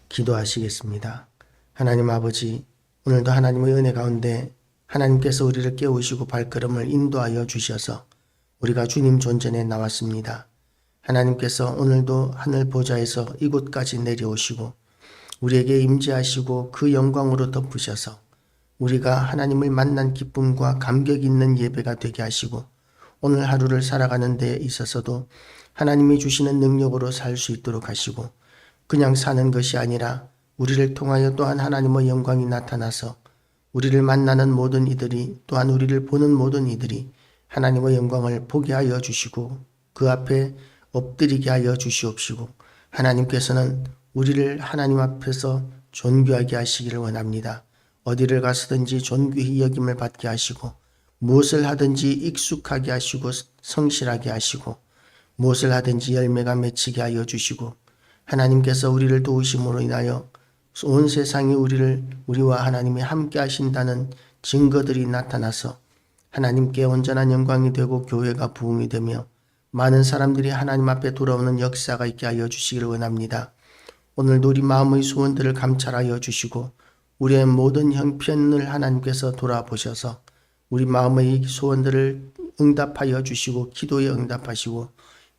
기도하시겠습니다. 하나님 아버지, 오늘도 하나님의 은혜 가운데 하나님께서 우리를 깨우시고 발걸음을 인도하여 주셔서 우리가 주님 존전에 나왔습니다. 하나님께서 오늘도 하늘 보좌에서 이곳까지 내려오시고 우리에게 임재하시고 그 영광으로 덮으셔서 우리가 하나님을 만난 기쁨과 감격 있는 예배가 되게 하시고 오늘 하루를 살아가는 데 있어서도 하나님이 주시는 능력으로 살 수 있도록 하시고 그냥 사는 것이 아니라 우리를 통하여 또한 하나님의 영광이 나타나서 우리를 만나는 모든 이들이 또한 우리를 보는 모든 이들이 하나님의 영광을 보게 하여 주시고 그 앞에 엎드리게 하여 주시옵시고 하나님께서는 우리를 하나님 앞에서 존귀하게 하시기를 원합니다. 어디를 가서든지 존귀히 여김을 받게 하시고 무엇을 하든지 익숙하게 하시고 성실하게 하시고 무엇을 하든지 열매가 맺히게 하여 주시고 하나님께서 우리를 도우심으로 인하여 온 세상이 우리와 하나님이 함께 하신다는 증거들이 나타나서 하나님께 온전한 영광이 되고 교회가 부흥이 되며 많은 사람들이 하나님 앞에 돌아오는 역사가 있게 하여 주시기를 원합니다. 오늘도 우리 마음의 소원들을 감찰하여 주시고 우리의 모든 형편을 하나님께서 돌아보셔서 우리 마음의 소원들을 응답하여 주시고 기도에 응답하시고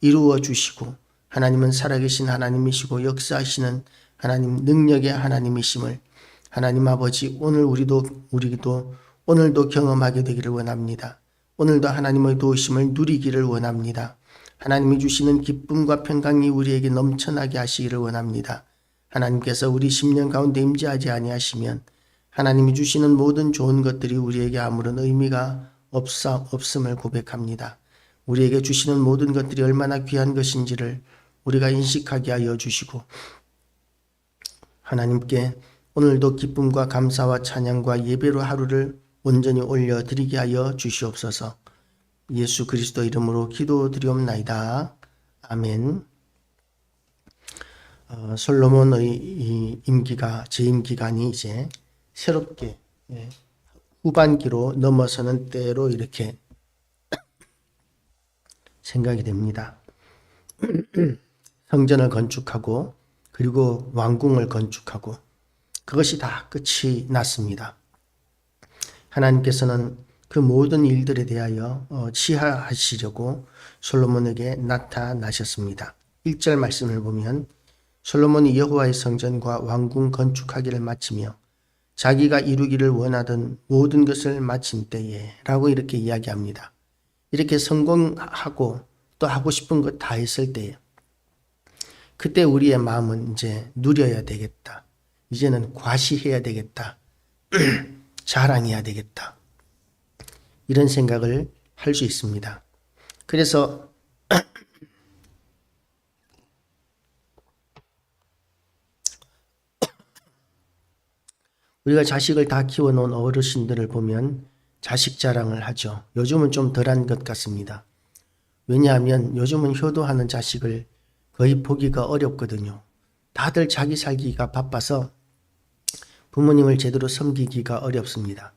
이루어 주시고 하나님은 살아계신 하나님이시고 역사하시는 하나님 능력의 하나님이심을 하나님 아버지 우리도 오늘도 경험하게 되기를 원합니다. 오늘도 하나님의 도우심을 누리기를 원합니다. 하나님이 주시는 기쁨과 평강이 우리에게 넘쳐나게 하시기를 원합니다. 하나님께서 우리 10년 가운데 임재하지 아니하시면 하나님이 주시는 모든 좋은 것들이 우리에게 아무런 의미가 없음을 고백합니다. 우리에게 주시는 모든 것들이 얼마나 귀한 것인지를 우리가 인식하게 하여 주시고 하나님께 오늘도 기쁨과 감사와 찬양과 예배로 하루를 온전히 올려드리게 하여 주시옵소서. 예수 그리스도 이름으로 기도드리옵나이다. 아멘. 솔로몬의 이 재임기간이 이제 새롭게 후반기로 넘어서는 때로 이렇게 생각이 됩니다. 성전을 건축하고 그리고 왕궁을 건축하고 그것이 다 끝이 났습니다. 하나님께서는 그 모든 일들에 대하여 치하하시려고 솔로몬에게 나타나셨습니다. 1절 말씀을 보면 솔로몬이 여호와의 성전과 왕궁 건축하기를 마치며 자기가 이루기를 원하던 모든 것을 마친 때에 라고 이렇게 이야기합니다. 이렇게 성공하고 또 하고 싶은 것 다 했을 때에 그때 우리의 마음은 이제 누려야 되겠다. 이제는 과시해야 되겠다. 자랑해야 되겠다. 이런 생각을 할 수 있습니다. 그래서 우리가 자식을 다 키워놓은 어르신들을 보면 자식 자랑을 하죠. 요즘은 좀 덜한 것 같습니다. 왜냐하면 요즘은 효도하는 자식을 거의 보기가 어렵거든요. 다들 자기 살기가 바빠서 부모님을 제대로 섬기기가 어렵습니다.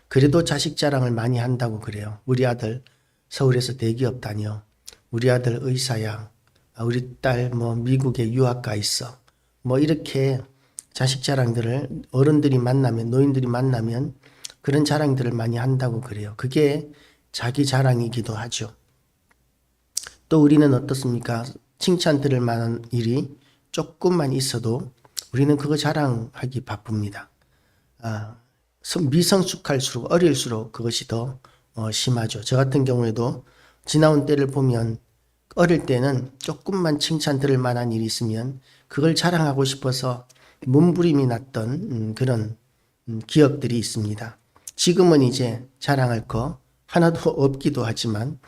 그래도 자식 자랑을 많이 한다고 그래요. 우리 아들 서울에서 대기업 다녀. 우리 아들 의사야. 우리 딸 미국에 유학 가 있어. 이렇게 자식 자랑들을 어른들이 만나면 노인들이 만나면 그런 자랑들을 많이 한다고 그래요. 그게 자기 자랑이기도 하죠. 또 우리는 어떻습니까? 칭찬 들을 만한 일이 조금만 있어도 우리는 그거 자랑하기 바쁩니다. 미성숙할수록 어릴수록 그것이 더 심하죠. 저 같은 경우에도 지나온 때를 보면 어릴 때는 조금만 칭찬 들을 만한 일이 있으면 그걸 자랑하고 싶어서 몸부림이 났던 그런 기억들이 있습니다. 지금은 이제 자랑할 거 하나도 없기도 하지만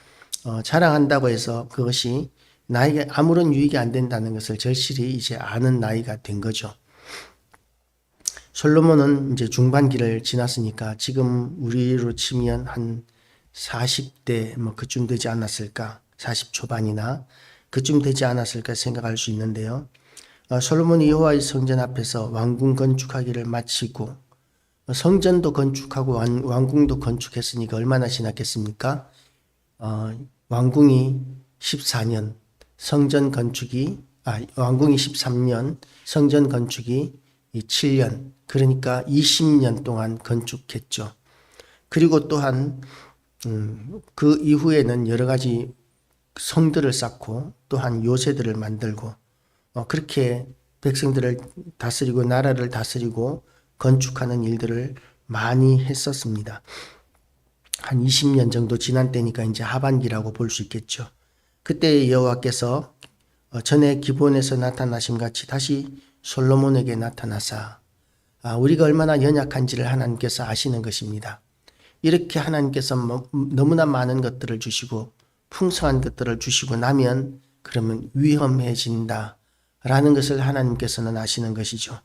자랑한다고 해서 그것이 나에게 아무런 유익이 안 된다는 것을 절실히 이제 아는 나이가 된 거죠. 솔로몬은 이제 중반기를 지났으니까 지금 우리로 치면 한 40대 그쯤 되지 않았을까, 40 초반이나 그쯤 되지 않았을까 생각할 수 있는데요. 솔로몬이 여호와의 성전 앞에서 왕궁 건축하기를 마치고 성전도 건축하고 왕궁도 건축했으니까 얼마나 지났겠습니까? 왕궁이 14년, 성전 건축이 완공이 13년, 성전 건축이 이 7년, 그러니까 20년 동안 건축했죠. 그리고 또한 그 이후에는 여러 가지 성들을 쌓고 또한 요새들을 만들고 그렇게 백성들을 다스리고 나라를 다스리고 건축하는 일들을 많이 했었습니다. 한 20년 정도 지난 때니까 이제 하반기라고 볼 수 있겠죠. 그때 여호와께서 전에 기본에서 나타나심 같이 다시 솔로몬에게 나타나사 우리가 얼마나 연약한지를 하나님께서 아시는 것입니다. 이렇게 하나님께서 너무나 많은 것들을 주시고 풍성한 것들을 주시고 나면 그러면 위험해진다 라는 것을 하나님께서는 아시는 것이죠.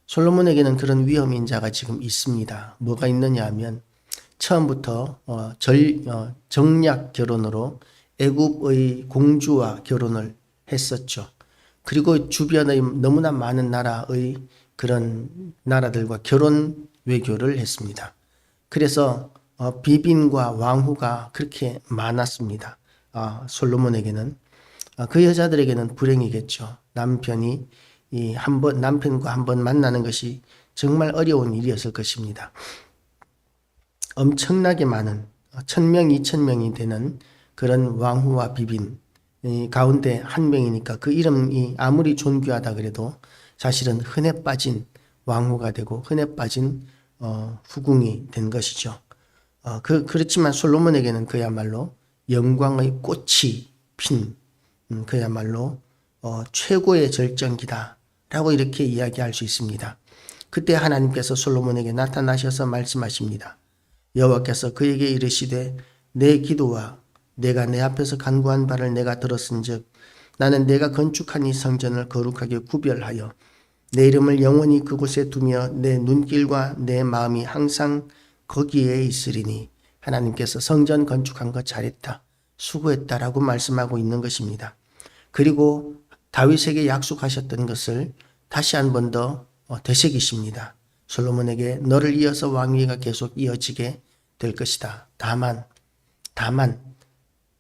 솔로몬에게는 그런 위험인자가 지금 있습니다. 뭐가 있느냐 하면 처음부터 정략 결혼으로 애굽의 공주와 결혼을 했었죠. 그리고 주변의 너무나 많은 나라의 그런 나라들과 결혼 외교를 했습니다. 그래서 비빈과 왕후가 그렇게 많았습니다. 솔로몬에게는 그 여자들에게는 불행이겠죠. 남편이 남편과 한번 만나는 것이 정말 어려운 일이었을 것입니다. 엄청나게 많은 1000명, 2000명이 되는 그런 왕후와 비빈 가운데 한 명이니까 그 이름이 아무리 존귀하다 그래도 사실은 흔해 빠진 왕후가 되고 흔해 빠진 후궁이 된 것이죠. 그렇지만 솔로몬에게는 그야말로 영광의 꽃이 핀 그야말로 최고의 절정기다 라고 이렇게 이야기할 수 있습니다. 그때 하나님께서 솔로몬에게 나타나셔서 말씀하십니다. 여호와께서 그에게 이르시되 내 기도와 내가 내 앞에서 간구한 바를 내가 들었은즉 나는 내가 건축한 이 성전을 거룩하게 구별하여 내 이름을 영원히 그곳에 두며 내 눈길과 내 마음이 항상 거기에 있으리니 하나님께서 성전 건축한 거 잘했다, 수고했다라고 말씀하고 있는 것입니다. 그리고 다윗에게 약속하셨던 것을 다시 한 번 더 되새기십니다. 솔로몬에게 너를 이어서 왕위가 계속 이어지게 될 것이다. 다만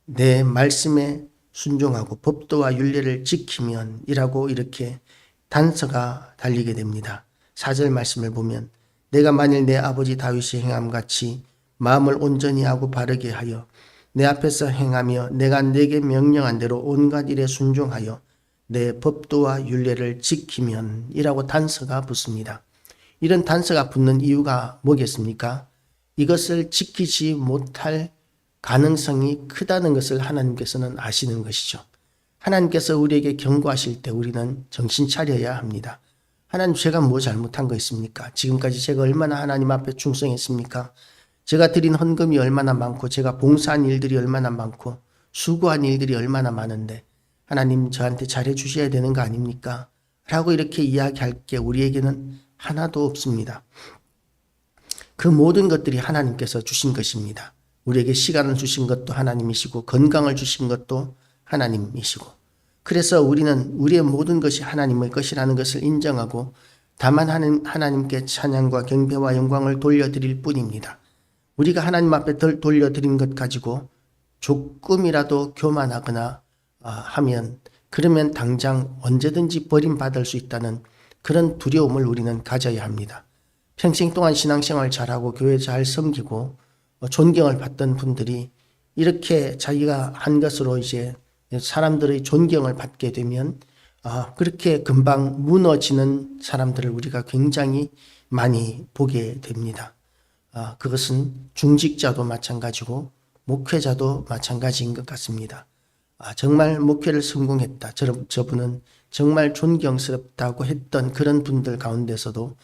내 말씀에 순종하고 법도와 율례를 지키면 이라고 이렇게 단서가 달리게 됩니다. 4절 말씀을 보면 내가 만일 내 아버지 다윗이 행함같이 마음을 온전히 하고 바르게 하여 내 앞에서 행하며 내가 내게 명령한 대로 온갖 일에 순종하여 내 법도와 율례를 지키면 이라고 단서가 붙습니다. 이런 단서가 붙는 이유가 뭐겠습니까? 이것을 지키지 못할 가능성이 크다는 것을 하나님께서는 아시는 것이죠. 하나님께서 우리에게 경고하실 때 우리는 정신 차려야 합니다. 하나님, 제가 뭐 잘못한 거 있습니까? 지금까지 제가 얼마나 하나님 앞에 충성했습니까? 제가 드린 헌금이 얼마나 많고 제가 봉사한 일들이 얼마나 많고 수고한 일들이 얼마나 많은데 하나님 저한테 잘해 주셔야 되는 거 아닙니까? 라고 이렇게 이야기할 게 우리에게는 하나도 없습니다. 그 모든 것들이 하나님께서 주신 것입니다. 우리에게 시간을 주신 것도 하나님이시고 건강을 주신 것도 하나님이시고 그래서 우리는 우리의 모든 것이 하나님의 것이라는 것을 인정하고 다만 하나님께 찬양과 경배와 영광을 돌려드릴 뿐입니다. 우리가 하나님 앞에 돌려드린 것 가지고 조금이라도 교만하거나 하면 그러면 당장 언제든지 버림받을 수 있다는 그런 두려움을 우리는 가져야 합니다. 평생 동안 신앙생활 잘하고 교회 잘 섬기고 존경을 받던 분들이 이렇게 자기가 한 것으로 이제 사람들의 존경을 받게 되면 그렇게 금방 무너지는 사람들을 우리가 굉장히 많이 보게 됩니다. 그것은 중직자도 마찬가지고 목회자도 마찬가지인 것 같습니다. 정말 목회를 성공했다. 저분은 정말 존경스럽다고 했던 그런 분들 가운데서도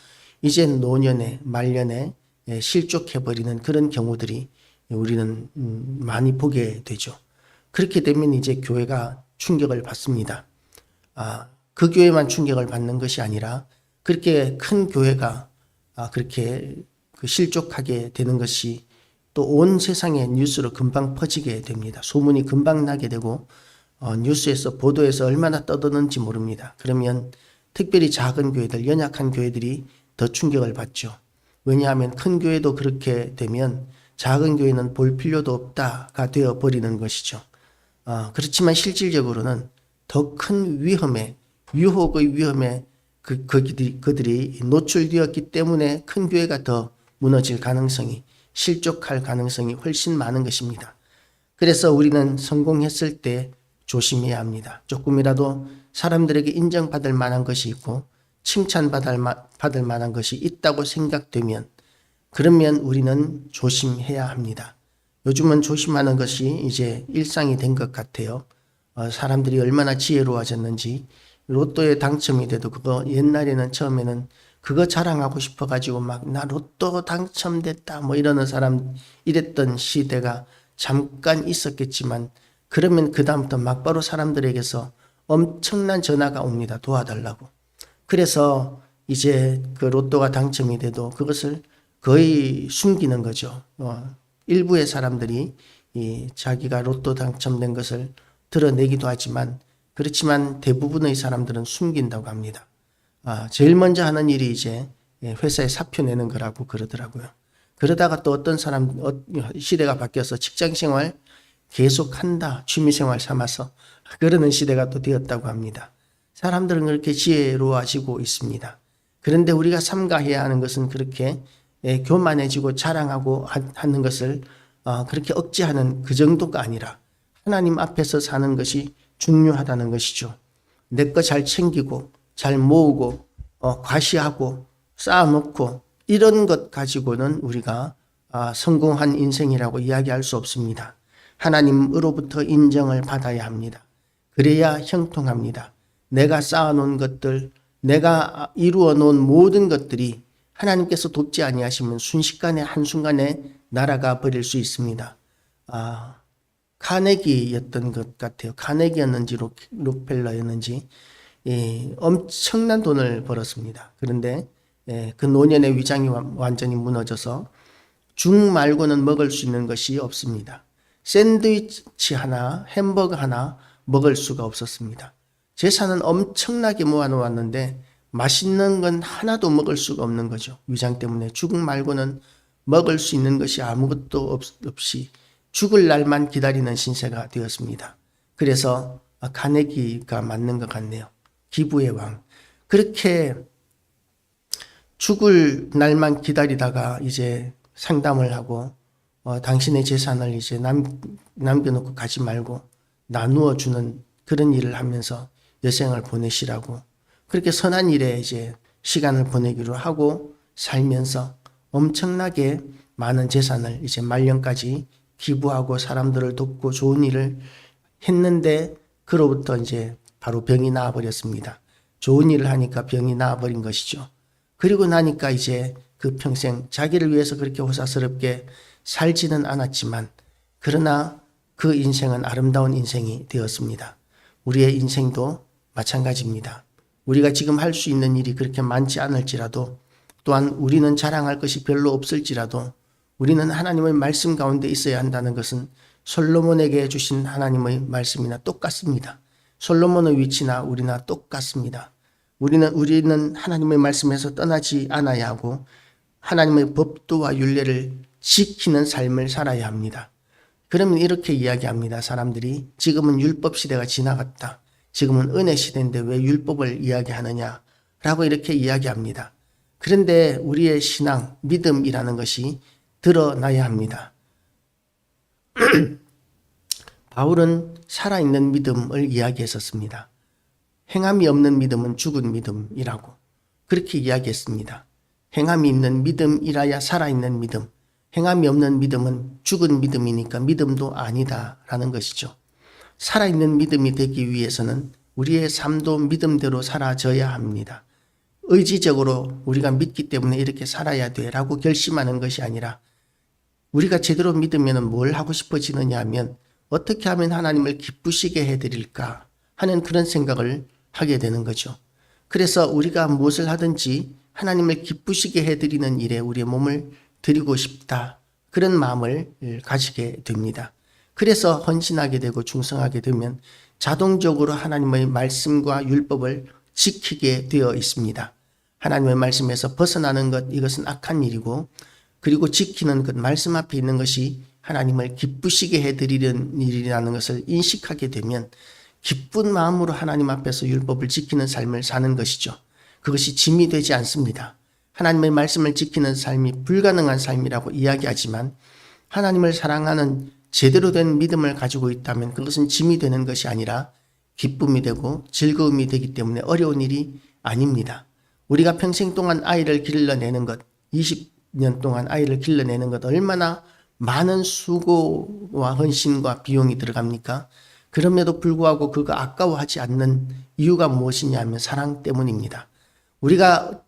이제 노년에 말년에 실족해버리는 그런 경우들이 우리는 많이 보게 되죠. 그렇게 되면 이제 교회가 충격을 받습니다. 그 교회만 충격을 받는 것이 아니라 그렇게 큰 교회가 그렇게 실족하게 되는 것이 또 온 세상의 뉴스로 금방 퍼지게 됩니다. 소문이 금방 나게 되고 뉴스에서 보도에서 얼마나 떠드는지 모릅니다. 그러면 특별히 작은 교회들, 연약한 교회들이 더 충격을 받죠. 왜냐하면 큰 교회도 그렇게 되면 작은 교회는 볼 필요도 없다가 되어버리는 것이죠. 그렇지만 실질적으로는 더 큰 위험에, 유혹의 위험에 그들이 노출되었기 때문에 큰 교회가 더 무너질 가능성이, 실족할 가능성이 훨씬 많은 것입니다. 그래서 우리는 성공했을 때 조심해야 합니다. 조금이라도 사람들에게 인정받을 만한 것이 있고 칭찬받을 만한 것이 있다고 생각되면, 그러면 우리는 조심해야 합니다. 요즘은 조심하는 것이 이제 일상이 된 것 같아요. 사람들이 얼마나 지혜로워졌는지, 로또에 당첨이 돼도 그거 옛날에는 처음에는 그거 자랑하고 싶어가지고 막 나 로또 당첨됐다 뭐 이러는 사람, 이랬던 시대가 잠깐 있었겠지만, 그러면 그다음부터 막바로 사람들에게서 엄청난 전화가 옵니다. 도와달라고. 그래서 이제 그 로또가 당첨이 돼도 그것을 거의 숨기는 거죠. 일부의 사람들이 자기가 로또 당첨된 것을 드러내기도 하지만, 그렇지만 대부분의 사람들은 숨긴다고 합니다. 제일 먼저 하는 일이 이제 회사에 사표 내는 거라고 그러더라고요. 그러다가 또 어떤 사람, 시대가 바뀌어서 직장생활 계속한다, 취미생활 삼아서 그러는 시대가 또 되었다고 합니다. 사람들은 그렇게 지혜로워지고 있습니다. 그런데 우리가 삼가해야 하는 것은 그렇게 교만해지고 자랑하고 하는 것을 그렇게 억제하는 그 정도가 아니라 하나님 앞에서 사는 것이 중요하다는 것이죠. 내 거 잘 챙기고 잘 모으고 과시하고 쌓아놓고 이런 것 가지고는 우리가 성공한 인생이라고 이야기할 수 없습니다. 하나님으로부터 인정을 받아야 합니다. 그래야 형통합니다. 내가 쌓아놓은 것들, 내가 이루어 놓은 모든 것들이 하나님께서 돕지 아니하시면 순식간에 한순간에 날아가 버릴 수 있습니다. 카네기였던 것 같아요. 카네기였는지 록펠러였는지 엄청난 돈을 벌었습니다. 그런데 그 노년의 위장이 완전히 무너져서 죽 말고는 먹을 수 있는 것이 없습니다. 샌드위치 하나, 햄버거 하나 먹을 수가 없었습니다. 재산은 엄청나게 모아놓았는데 맛있는 건 하나도 먹을 수가 없는 거죠. 위장 때문에 죽 말고는 먹을 수 있는 것이 아무것도 없이 죽을 날만 기다리는 신세가 되었습니다. 그래서 카네기가 맞는 것 같네요. 기부의 왕. 그렇게 죽을 날만 기다리다가 이제 상담을 하고 당신의 재산을 이제 남겨놓고 가지 말고 나누어 주는 그런 일을 하면서 여생을 보내시라고, 그렇게 선한 일에 이제 시간을 보내기로 하고 살면서 엄청나게 많은 재산을 이제 말년까지 기부하고 사람들을 돕고 좋은 일을 했는데, 그로부터 이제 바로 병이 나아버렸습니다. 좋은 일을 하니까 병이 나아버린 것이죠. 그리고 나니까 이제 그 평생 자기를 위해서 그렇게 호사스럽게 살지는 않았지만, 그러나 그 인생은 아름다운 인생이 되었습니다. 우리의 인생도 마찬가지입니다. 우리가 지금 할 수 있는 일이 그렇게 많지 않을지라도, 또한 우리는 자랑할 것이 별로 없을지라도 우리는 하나님의 말씀 가운데 있어야 한다는 것은 솔로몬에게 주신 하나님의 말씀이나 똑같습니다. 솔로몬의 위치나 우리나 똑같습니다. 우리는 하나님의 말씀에서 떠나지 않아야 하고 하나님의 법도와 율례를 지키는 삶을 살아야 합니다. 그러면 이렇게 이야기합니다. 사람들이 지금은 율법 시대가 지나갔다. 지금은 은혜 시대인데 왜 율법을 이야기하느냐 라고 이렇게 이야기합니다. 그런데 우리의 신앙, 믿음이라는 것이 드러나야 합니다. 바울은 살아있는 믿음을 이야기했었습니다. 행함이 없는 믿음은 죽은 믿음이라고 그렇게 이야기했습니다. 행함이 있는 믿음이라야 살아있는 믿음, 행함이 없는 믿음은 죽은 믿음이니까 믿음도 아니다라는 것이죠. 살아있는 믿음이 되기 위해서는 우리의 삶도 믿음대로 살아져야 합니다. 의지적으로 우리가 믿기 때문에 이렇게 살아야 돼라고 결심하는 것이 아니라, 우리가 제대로 믿으면 뭘 하고 싶어지느냐 하면 어떻게 하면 하나님을 기쁘시게 해드릴까 하는 그런 생각을 하게 되는 거죠. 그래서 우리가 무엇을 하든지 하나님을 기쁘시게 해드리는 일에 우리의 몸을 드리고 싶다, 그런 마음을 가지게 됩니다. 그래서 헌신하게 되고 충성하게 되면 자동적으로 하나님의 말씀과 율법을 지키게 되어 있습니다. 하나님의 말씀에서 벗어나는 것, 이것은 악한 일이고, 그리고 지키는 것, 말씀 앞에 있는 것이 하나님을 기쁘시게 해드리는 일이라는 것을 인식하게 되면 기쁜 마음으로 하나님 앞에서 율법을 지키는 삶을 사는 것이죠. 그것이 짐이 되지 않습니다. 하나님의 말씀을 지키는 삶이 불가능한 삶이라고 이야기하지만 하나님을 사랑하는 제대로 된 믿음을 가지고 있다면 그것은 짐이 되는 것이 아니라 기쁨이 되고 즐거움이 되기 때문에 어려운 일이 아닙니다. 우리가 평생 동안 아이를 길러내는 것, 20년 동안 아이를 길러내는 것 얼마나 많은 수고와 헌신과 비용이 들어갑니까? 그럼에도 불구하고 그거 아까워하지 않는 이유가 무엇이냐 하면 사랑 때문입니다. 우리가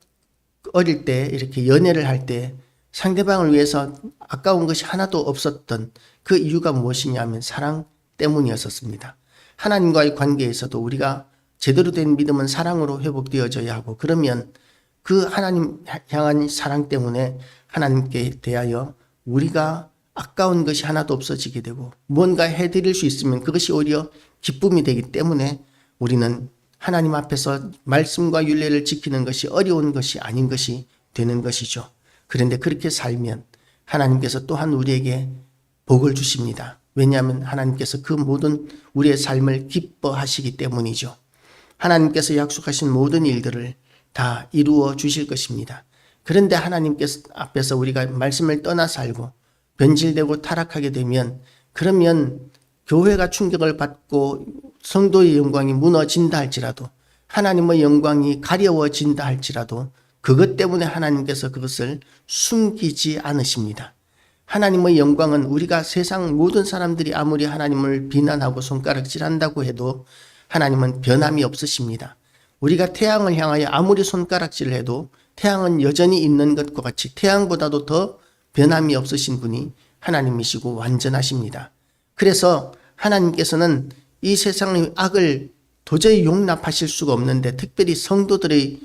어릴 때 이렇게 연애를 할 때 상대방을 위해서 아까운 것이 하나도 없었던 그 이유가 무엇이냐 하면 사랑 때문이었습니다. 하나님과의 관계에서도 우리가 제대로 된 믿음은 사랑으로 회복되어져야 하고 그러면 그 하나님 향한 사랑 때문에 하나님께 대하여 우리가 아까운 것이 하나도 없어지게 되고 뭔가 해드릴 수 있으면 그것이 오히려 기쁨이 되기 때문에 우리는 하나님 앞에서 말씀과 율례를 지키는 것이 어려운 것이 아닌 것이 되는 것이죠. 그런데 그렇게 살면 하나님께서 또한 우리에게 복을 주십니다. 왜냐하면 하나님께서 그 모든 우리의 삶을 기뻐하시기 때문이죠. 하나님께서 약속하신 모든 일들을 다 이루어 주실 것입니다. 그런데 하나님께서 앞에서 우리가 말씀을 떠나 살고 변질되고 타락하게 되면 그러면 교회가 충격을 받고 성도의 영광이 무너진다 할지라도 하나님의 영광이 가려워진다 할지라도 그것 때문에 하나님께서 그것을 숨기지 않으십니다. 하나님의 영광은 우리가 세상 모든 사람들이 아무리 하나님을 비난하고 손가락질한다고 해도 하나님은 변함이 없으십니다. 우리가 태양을 향하여 아무리 손가락질을 해도 태양은 여전히 있는 것과 같이 태양보다도 더 변함이 없으신 분이 하나님이시고 완전하십니다. 그래서 하나님께서는 이 세상의 악을 도저히 용납하실 수가 없는데 특별히 성도들의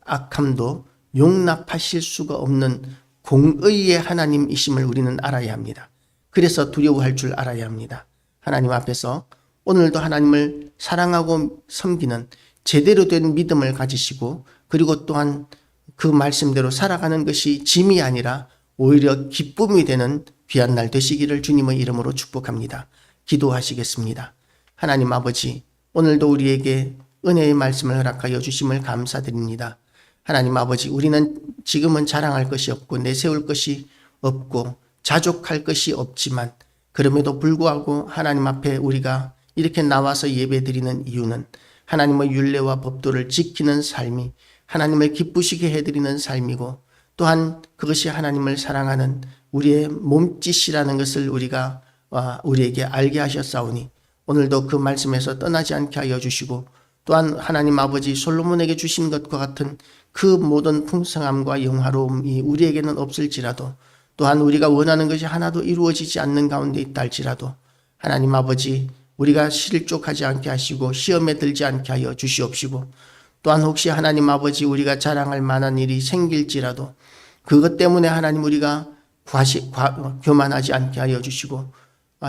악함도 용납하실 수가 없는 공의의 하나님이심을 우리는 알아야 합니다. 그래서 두려워할 줄 알아야 합니다. 하나님 앞에서 오늘도 하나님을 사랑하고 섬기는 제대로 된 믿음을 가지시고 그리고 또한 그 말씀대로 살아가는 것이 짐이 아니라 오히려 기쁨이 되는 귀한 날 되시기를 주님의 이름으로 축복합니다. 기도하시겠습니다. 하나님 아버지, 오늘도 우리에게 은혜의 말씀을 허락하여 주심을 감사드립니다. 하나님 아버지, 우리는 지금은 자랑할 것이 없고 내세울 것이 없고 자족할 것이 없지만 그럼에도 불구하고 하나님 앞에 우리가 이렇게 나와서 예배드리는 이유는 하나님의 율례와 법도를 지키는 삶이 하나님을 기쁘시게 해드리는 삶이고 또한 그것이 하나님을 사랑하는 우리의 몸짓이라는 것을 우리에게 알게 하셨사오니 오늘도 그 말씀에서 떠나지 않게 하여 주시고 또한 하나님 아버지 솔로몬에게 주신 것과 같은 그 모든 풍성함과 영화로움이 우리에게는 없을지라도 또한 우리가 원하는 것이 하나도 이루어지지 않는 가운데 있다 할지라도 하나님 아버지 우리가 실족하지 않게 하시고 시험에 들지 않게 하여 주시옵시고 또한 혹시 하나님 아버지 우리가 자랑할 만한 일이 생길지라도 그것 때문에 하나님 우리가 교만하지 않게 하여 주시고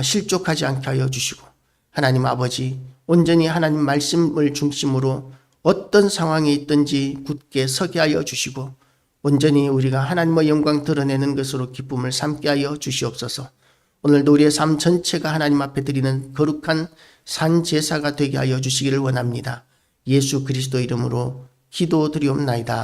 실족하지 않게 하여 주시고 하나님 아버지 온전히 하나님 말씀을 중심으로 어떤 상황에 있든지 굳게 서게 하여 주시고 온전히 우리가 하나님의 영광 드러내는 것으로 기쁨을 삼게 하여 주시옵소서. 오늘도 우리의 삶 전체가 하나님 앞에 드리는 거룩한 산제사가 되게 하여 주시기를 원합니다. 예수 그리스도 이름으로 기도드리옵나이다.